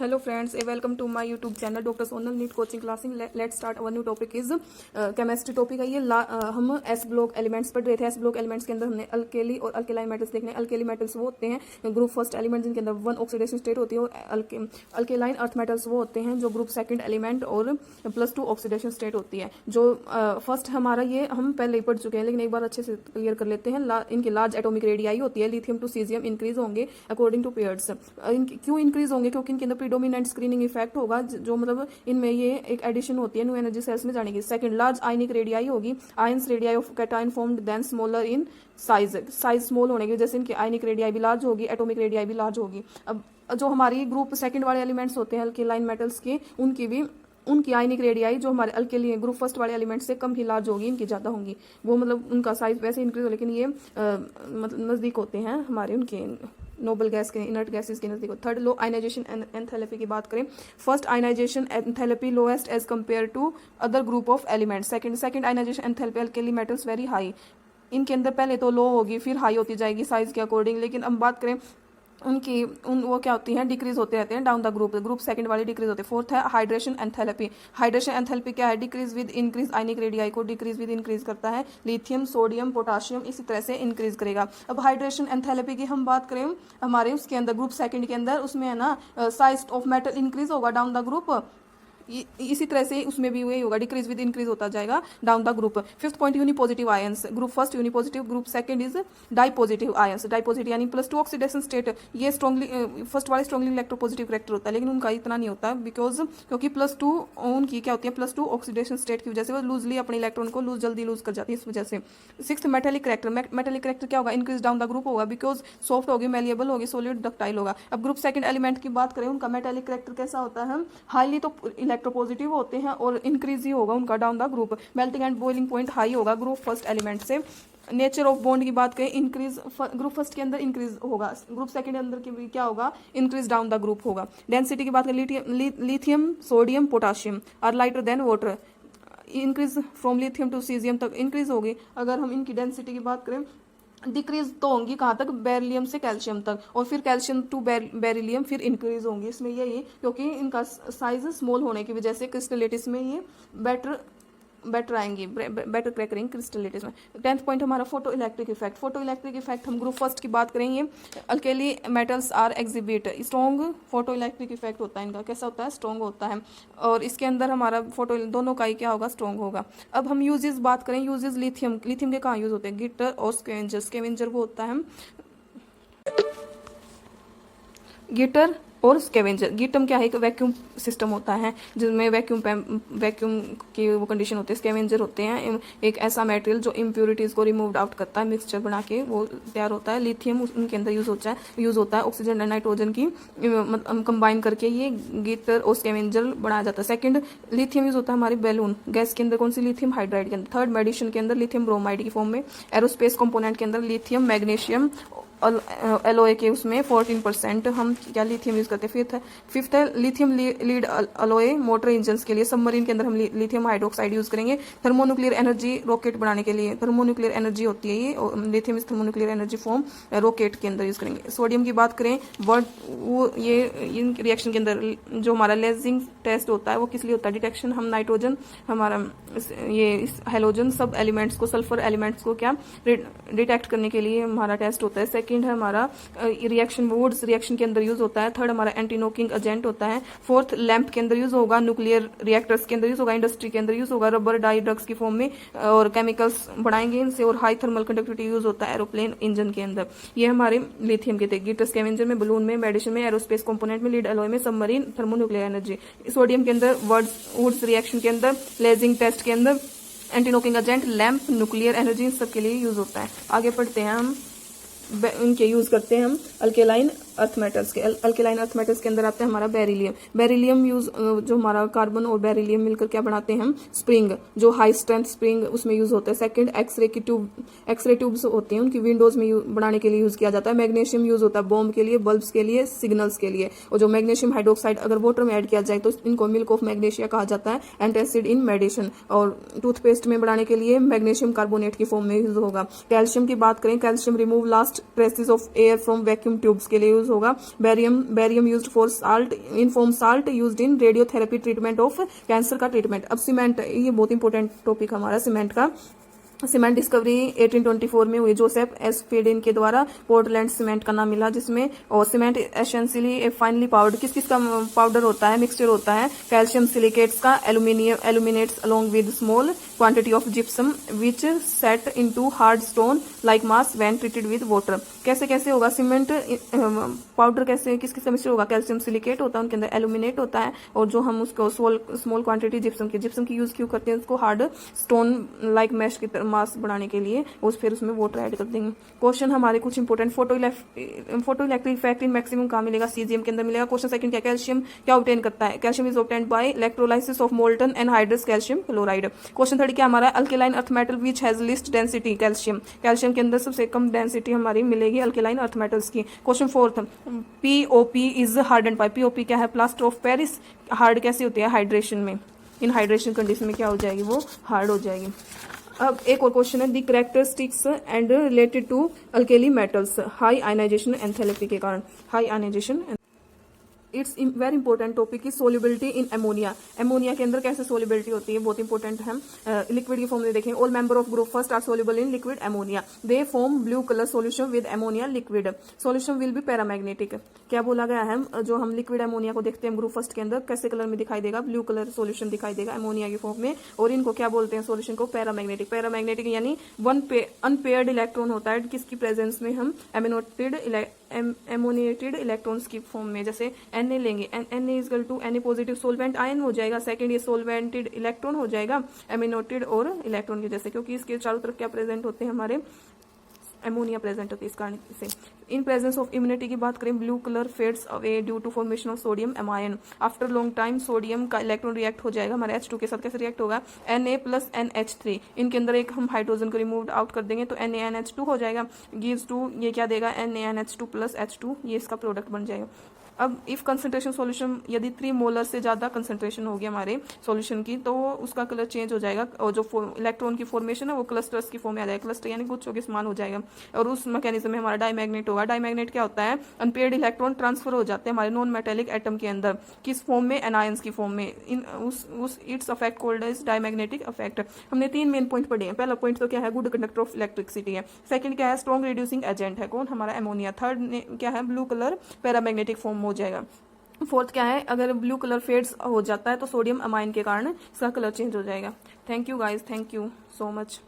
Hello friends, welcome to my YouTube channel doctor Sonal NEET coaching classing. Let's start our new topic is chemistry topic है ये। हम S block elements पढ़ रहे थे। S block elements के अंदर हमने अल्केली और अल्केलाइन मेटल्स देखने। अल्केली मेटल्स वो होते हैं ग्रुप फर्स्ट एलिमेंट जिनके अंदर 1 ऑक्सीडेशन स्टेट होती है, और अल्केलाइन अर्थ मेटल्स वो होते हैं जो ग्रुप सेकंड एलिमेंट और +2 ऑक्सीडेशन स्टेट होती है। जो फर्स्ट हमारा ये हम पहले ही पढ़ चुके हैं, लेकिन एक बार अच्छे से क्लियर कर लेते हैं। इनकी लार्ज एटॉमिक रेडियाई होती है। लिथियम टू सीजियम इंक्रीज होंगे अकॉर्डिंग टू पेयर्स। क्यों इंक्रीज होंगे? क्योंकि इनके अंदर प्रीडोमिनेंट स्क्रीनिंग इफेक्ट होगा, जो मतलब इनमें ये एक एडिशन होती है न्यू एनर्जी सेल्स में जाने की। सेकंड, लार्ज आयनिक रेडियाई होगी। Ions radii of cation formed than smaller in size small होने की वजह से इनकी आयनिक रेडियाई भी लार्ज होगी, एटॉमिक रेडियाई भी लार्ज होगी। अब जो हमारी ग्रुप सेकंड वाले एलिमेंट्स होते हैं अल्केलाइन मेटल्स के, उनकी आयनिक रेडियाई जो हमारे अल्केली ग्रुप फर्स्ट वाले एलिमेंट से कम ही लार्ज होगी, इनकी ज़्यादा होंगी। वो मतलब उनका साइज वैसे इंक्रीज हो, लेकिन ये मतलब नज़दीक होते हैं हमारे उनके नोबल गैस के, इनर्ट गैसेस के नज़दीक। थर्ड, लो आयनाइजेशन एंथैल्पी की बात करें। First ionisation enthalpy lowest as compare to other group of elements. Second ionisation enthalpy alkali metals very high. इनके अंदर पहले तो लो होगी, फिर हाई होती जाएगी साइज के अकॉर्डिंग। लेकिन अब बात करें वो क्या होती हैं, डिक्रीज होते रहते हैं डाउन द ग्रुप सेकंड वाली डिक्रीज होते हैं। फोर्थ है हाइड्रेशन एंथैल्पी। हाइड्रेशन एंथैल्पी क्या है? Decrease with increase ionic radii को डिक्रीज विद इंक्रीज करता है। लिथियम, सोडियम, पोटाशियम इसी तरह से इंक्रीज करेगा। अब हाइड्रेशन एंथैल्पी की हम बात करें, हमारे उसके अंदर ग्रुप सेकंड के अंदर उसमें है ना साइज ऑफ मेटल इंक्रीज होगा डाउन द ग्रुप। इसी तरह से उसमें भी वही होगा, डिक्रीज विद इंक्रीज होता जाएगा down the group. Fifth point, unipositive ions. Group first unipositive, group second is dipositive ions. Dipositive यानी +2 ऑक्सीडेशन स्टेट। ये स्ट्रॉन्गली फर्स्ट वाले स्ट्रॉन्गली इलेक्ट्रोपॉजिटिव करेक्टर होता है, लेकिन उनका इतना नहीं होता क्योंकि +2 उनकी क्या होती है, +2 ऑक्सीडेशन स्टेट की वजह से वो लूजली अपने इलेक्ट्रॉन को जल्दी लूज कर जाती है, इस वजह से। Sixth, metallic character. Metallic character क्या होगा? इंक्रीज डाउन द ग्रुप होगा, बिकॉज सॉफ्ट होगी, मेलिएबल होगी, सॉलिड डक्टाइल होगा। अब ग्रुप सेकंड एलिमेंट की बात करें, उनका मेटेलिक करेक्टर कैसा होता है? हाईली तो इलेक्ट्रोपॉजिटिव होते हैं और इंक्रीज ही होगा उनका down the group. Melting and boiling point high होगा ग्रुप फर्स्ट एलिमेंट से। नेचर ऑफ बॉन्ड की बात करें, इंक्रीज ग्रुप फर्स्ट के अंदर इंक्रीज होगा, ग्रुप सेकंड के अंदर की क्या होगा? इंक्रीज डाउन द ग्रुप होगा। डेंसिटी की बात करें, lithium, sodium, potassium are lighter than water. Increase from lithium to caesium तक इंक्रीज होगी। अगर हम इनकी डेंसिटी की बात करें, डिक्रीज तो होंगी कहाँ तक? बेरिलियम से कैल्शियम तक, और फिर कैल्शियम टू बेरिलियम फिर इंक्रीज होंगी। इसमें यही क्योंकि इनका साइज स्मॉल होने की वजह से क्रिस्टलिटिस में ये बेटर आएंगी, बेटर क्रैकरिंग क्रिस्टलिटिस में। 10th पॉइंट हमारा photo electric effect. Photo electric effect हम ग्रुप फर्स्ट की बात करेंगे। Alkali metals are exhibit strong photo electric effect होता है इनका। कैसा होता है? स्ट्रॉन्ग होता है, और इसके अंदर हमारा फोटो दोनों का ही क्या होगा? स्ट्रॉन्ग होगा। अब हम यूजेस बात करें। यूजेस लिथियम के कहाँ यूज होते हैं? गिटर और स्कैवेंजर। स्कैवेंजर वो होता है गिटर और स्कैवेंजर। गिटम क्या है? एक वैक्यूम सिस्टम होता है जिसमें वैक्यूम की वो कंडीशन होती है। स्कैवेंजर होते हैं एक ऐसा मटेरियल जो इम्प्योरिटीज को रिमूव आउट करता है, मिक्सचर बना के वो तैयार होता है। लिथियम उनके अंदर यूज होता है ऑक्सीजन एंड नाइट्रोजन की कंबाइन करके ये गिटर और स्कैवेंजर बनाया जाता है। सेकंड, लिथियम यूज होता है हमारी बैलून गैस के अंदर। कौन सी? लिथियम हाइड्राइड के अंदर। थर्ड, मेडिसिन के अंदर लिथियम ब्रोमाइड की फॉर्म में। एरोस्पेस कंपोनेंट के अंदर लिथियम, मैग्नीशियम, एलोए के उसमें 14% हम क्या लिथियम यूज करते हैं। फिफ्थ है lithium lead alloy motor engine के लिए। सबमरीन के अंदर हम लिथियम हाइड्रोक्साइड यूज करेंगे। थर्मोन्यूक्लियर एनर्जी रॉकेट बनाने के लिए थर्मोन्यूक्लियर एनर्जी होती है ये, लिथियम इस थर्मोन्यूक्लियर एनर्जी फॉर्म रॉकेट के अंदर यूज करेंगे। सोडियम की बात करें, ये इन रिएक्शन के अंदर जो हमारा लेजिंग टेस्ट होता है वो किस लिए होता है? डिटेक्शन। हम नाइट्रोजन हमारा ये हेलोजन सब एलिमेंट्स को, सल्फर एलिमेंट्स को क्या डिटेक्ट करने के लिए हमारा टेस्ट होता है। सेकंड है हमारा रिएक्शन, वुड्स रिएक्शन के अंदर यूज होता है। थर्ड हमारा एंटी नॉकिंग एजेंट होता है। फोर्थ, लैंप के अंदर यूज होगा। न्यूक्लियर रिएक्टर्स के अंदर यूज होगा। इंडस्ट्री के अंदर यूज होगा। रबर डाई ड्रग्स की फॉर्म में और केमिकल्स बनाएंगे इनसे। और हाई थर्मल कंडक्टिविटी यूज होता है एरोप्लेन इंजन के अंदर। ये हमारे लिथियम के थे। गिटर, स्कैवेंजर में, बलून में, मेडिसिन में, एरोस्पेस कंपोनेंट में, लीड एलॉय में, सबमरीन, थर्मोन्यूक्लियर एनर्जी। सोडियम के अंदर वुड्स रिएक्शन के अंदर, लेजिंग टेस्ट के अंदर, anti knocking agent, lamp, nuclear energy, इन सब के लिए यूज होता है। आगे पढ़ते हैं हम उनके यूज करते हैं हम अल्केलाइन अर्थ मेटल्स के। अल्केलाइन अर्थ मेटल्स के अंदर आता है हमारा बेरिलियम यूज, जो हमारा कार्बन और बेरिलियम मिलकर क्या बनाते हैं हम? स्प्रिंग, जो हाई स्ट्रेंथ स्प्रिंग उसमें यूज होता है। सेकंड, एक्सरे ट्यूब्स होती हैं उनकी विंडोज में बनाने के लिए यूज किया जाता है। मैग्नीशियम यूज होता है बॉम्ब के लिए, बल्ब्स के लिए, सिग्नल्स के लिए। और जो मैग्नीशियम हाइड्रोक्साइड अगर वाटर में ऐड किया जाए तो इनको मिल्क ऑफ मैग्नीशिया कहा जाता है। एंटासिड इन मेडिसिन। और टूथपेस्ट में बनाने के लिए मैग्नीशियम कार्बोनेट की फॉर्म में यूज होगा। कैल्शियम की बात करें, calcium remove last traces of air from vacuum tubes के लिए यूज होगा barium used for salt in form salt used in radiotherapy treatment of cancer का ट्रीटमेंट। अब सीमेंट, ये बहुत इंपॉर्टेंट टॉपिक हमारा सीमेंट का। सीमेंट डिस्कवरी 1824 में हुई जोसेफ एस फेडिन के द्वारा पोर्टलैंड सीमेंट का नाम मिला, जिसमें और सीमेंट एसेंशियली फाइनली पाउडर, किस किस का पाउडर होता है, मिक्सचर होता है, कैल्शियम सिलिकेट्स का, aluminates along with small quantity of gypsum which set into hard stone like mass when treated with water. कैसे कैसे होगा सीमेंट पाउडर, कैसे किस किस का मिक्सचर होगा, कैल्शियम सिलिकेट होता है, उनके अंदर एल्यूमिनेट होता है, और जो हम उसको स्मॉल क्वांटिटी जिप्सम की यूज क्यों करते हैं, उसको हार्ड स्टोन लाइक मैश की तरह मास बनाने के लिए, फिर उसमें वाटर ऐड कर देंगे। क्वेश्चन हमारे कुछ important, photo electric effect in maximum कहाँ मिलेगा, सीजीएम के अंदर मिलेगा। क्वेश्चन सेकंड क्या, कैल्शियम क्या ऑब्टेन करता है, calcium is obtained by electrolysis of molten anhydrous calcium chloride. Question third क्या हमारा, alkaline earth metal which has least density calcium, calcium के अंदर सबसे कम डेंसिटी हमारी मिलेगी अल्केलाइन अर्थ मेटल्स की। Question fourth, POP is harden by, POP क्या है, प्लास्टर ऑफ पेरिस, हार्ड कैसे होती है, हाइड्रेशन में, इन हाइड्रेशन कंडीशन में क्या हो जाएगी, वो हार्ड हो जाएगी। अब एक और क्वेश्चन है, the characteristics and related to alkali metals, high ionisation enthalpy के कारण, high ionisation. It's very important topic की सोल्यूबिलिटी इन अमोनिया, अमोनिया के अंदर कैसे सोल्यूबिलिटी होती है, बहुत इंपॉर्टेंट है। लिक्विड की फॉर्म में देखें, all member of group first are soluble in liquid ammonia, they form blue colour solution with ammonia liquid, solution will be paramagnetic. क्या बोला गया है, जो हम लिक्विड अमोनिया को देखते हैं ग्रुप फर्स्ट के अंदर कैसे कलर में दिखाई देगा, ब्लू कलर सोल्यूशन दिखाई देगा अमोनिया की फॉर्म में, और इनको क्या बोलते हैं सोल्यूशन को, पैरामैग्नेटिक। पैरामैग्नेटिक यानी अनपेयर्ड इलेक्ट्रॉन होता है, किसकी प्रेजेंस में, हम एमोनिएटेड इलेक्ट्रॉन्स की फॉर्म में, जैसे Na लेंगे, Na is equal to Na positive solvent ion हो जाएगा, सेकंड ये सोलवेंटेड इलेक्ट्रॉन हो जाएगा एमिनोटेड और इलेक्ट्रॉन की जैसे, क्योंकि इसके चारों तरफ क्या प्रेजेंट होते हैं, हमारे अमोनिया प्रेजेंट होती है इस कारण से। इन प्रेजेंस ऑफ इम्यूनिटी की बात करें, blue colour fades away due to formation of sodium amine, after long time sodium का इलेक्ट्रॉन रिएक्ट हो जाएगा हमारे H2 के साथ, कैसे रिएक्ट होगा, Na प्लस NH3, इनके अंदर एक हम हाइड्रोजन को रिमूव आउट कर देंगे तो NaNH2 हो जाएगा, गिव्स टू, ये क्या देगा, NaNH2 प्लस H2, ये इसका प्रोडक्ट बन जाएगा। अब इफ कंसंट्रेशन सॉल्यूशन, यदि 3 मोलर से ज्यादा कंसंट्रेशन होगी हमारे सॉल्यूशन की, तो उसका कलर चेंज हो जाएगा, और जो इलेक्ट्रॉन की फॉर्मेशन है वो क्लस्टर्स की फॉर्म में आ जाएगा, क्लस्टर यानी गुच्छों के समान हो जाएगा, और उस मैकेनिज्म में हमारा डायमैग्नेट होगा। डायमैग्नेट क्या होता है, अनपेयर्ड इलेक्ट्रॉन ट्रांसफर हो जाते हैं हमारे नॉन मेटेलिक एटम के अंदर, किस फॉर्म में, एनायंस की फॉर्म में, इन उस its effect called as diamagnetic effect. हमने 3 मेन पॉइंट पढ़े हैं, पहला पॉइंट तो क्या है, गुड कंडक्टर ऑफ इलेक्ट्रिसिटी है, सेकंड क्या है, स्ट्रॉन्ग रिड्यूसिंग एजेंट है, कौन, हमारा अमोनिया, थर्ड क्या है, ब्लू कलर पैरामैग्नेटिक फॉर्म हो जाएगा, फोर्थ क्या है, अगर ब्लू कलर फेड्स हो जाता है तो सोडियम अमाइन के कारण इसका कलर चेंज हो जाएगा। Thank you guys, thank you so much.